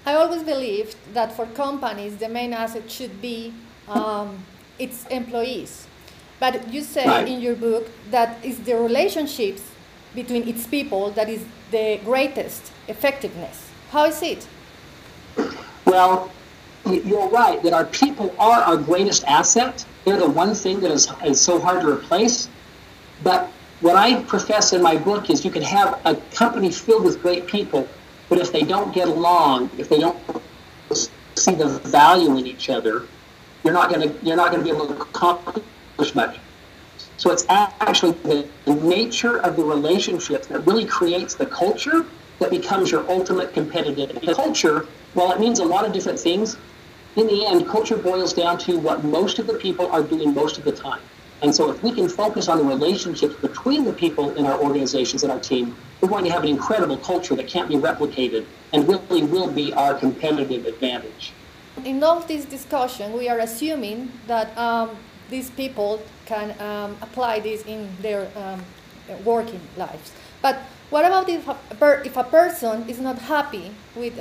I always believed that for companies, the main asset should be its employees. But you say Right. in your book that it's the relationships between its people that is the greatest effectiveness. How is it? Well, you're right that our people are our greatest asset. They're the one thing that is so hard to replace. But what I profess in my book is you can have a company filled with great people, but if they don't get along, if they don't see the value in each other, you're not going to be able to accomplish much. So it's actually the nature of the relationships that really creates the culture that becomes your ultimate competitive. The culture, while it means a lot of different things, in the end, culture boils down to what most of the people are doing most of the time. And so if we can focus on the relationships between the people in our organizations and our team, we're going to have an incredible culture that can't be replicated and really will be our competitive advantage. In all this discussion, we are assuming that these people can apply this in their working lives. But what about if a person is not happy with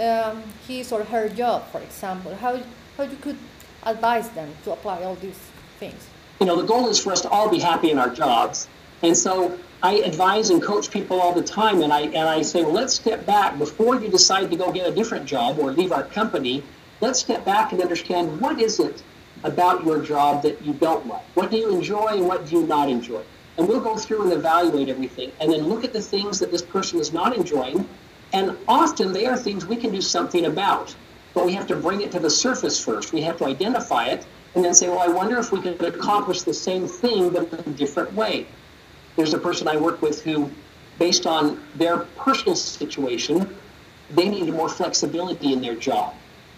his or her job, for example? How you could advise them to apply all these things? You know, the goal is for us to all be happy in our jobs. And so I advise and coach people all the time, and I say, well, let's step back before you decide to go get a different job or leave our company. Let's step back and understand what is it about your job that you don't like? What do you enjoy and what do you not enjoy? And we'll go through and evaluate everything and then look at the things that this person is not enjoying. And often they are things we can do something about, but we have to bring it to the surface first. We have to identify it and then say, well, I wonder if we could accomplish the same thing but in a different way. There's a person I work with who, based on their personal situation, they needed more flexibility in their job.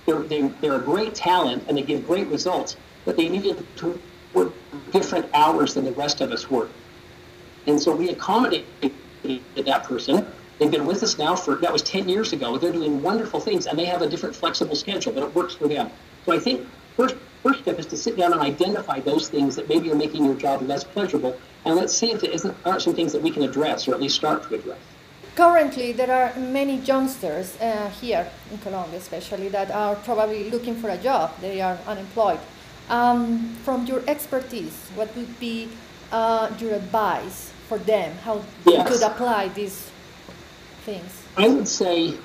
They're a great talent and they give great results, but they needed to work different hours than the rest of us work. And so we accommodated that person. They've been with us now that was 10 years ago. They're doing wonderful things and they have a different flexible schedule, but it works for them. So I think first step is to sit down and identify those things that maybe are making your job less pleasurable, and let's see if there aren't some things that we can address or at least start to address. Currently, there are many youngsters here in Colombia, especially, that are probably looking for a job. They are unemployed. From your expertise, what would be your advice for them? How they could apply these things? I would say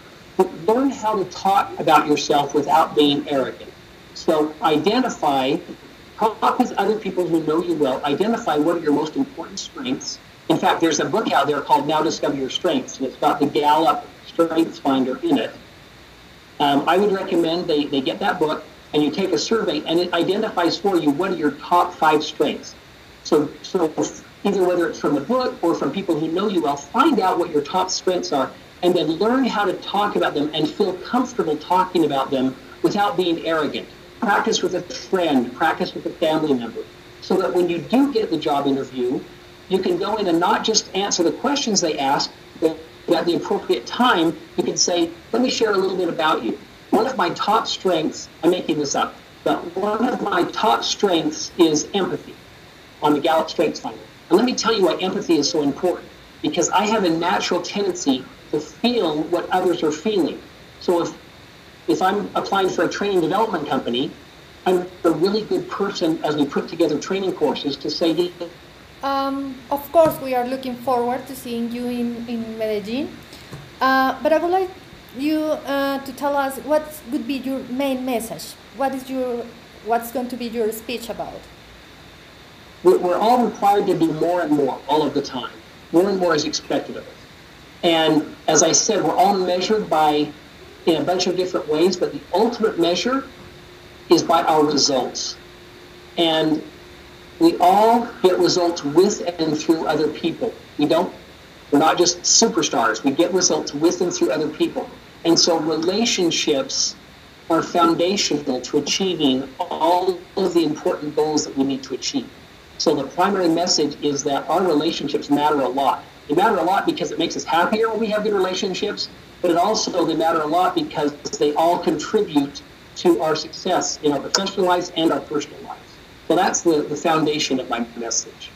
learn how to talk about yourself without being arrogant. So talk with other people who know you well. Identify what are your most important strengths. In fact, there's a book out there called Now Discover Your Strengths, and it's got the Gallup Strengths Finder in it. I would recommend they get that book, and you take a survey, and it identifies for you what are your top 5 strengths. So either whether it's from the book or from people who know you well, find out what your top strengths are, and then learn how to talk about them and feel comfortable talking about them without being arrogant. Practice with a friend, practice with a family member, so that when you do get the job interview, you can go in and not just answer the questions they ask, but at the appropriate time, you can say, let me share a little bit about you. One of my top strengths, I'm making this up, but one of my top strengths is empathy on the Gallup Strengths Finder. And let me tell you why empathy is so important, because I have a natural tendency to feel what others are feeling. So if I'm applying for a training development company, I'm a really good person as we put together training courses to say, of course, we are looking forward to seeing you in Medellin. But I would like you to tell us what would be your main message. What's going to be your speech about? We're all required to do more and more all of the time. More and more is expected of us. And as I said, we're all measured in a bunch of different ways, but the ultimate measure is by our results. And we all get results with and through other people. We're not just superstars. We get results with and through other people. And so relationships are foundational to achieving all of the important goals that we need to achieve. So the primary message is that our relationships matter a lot. They matter a lot because it makes us happier when we have good relationships, but they matter a lot because they all contribute to our success in our professional lives and our personal lives. So that's the foundation of my message.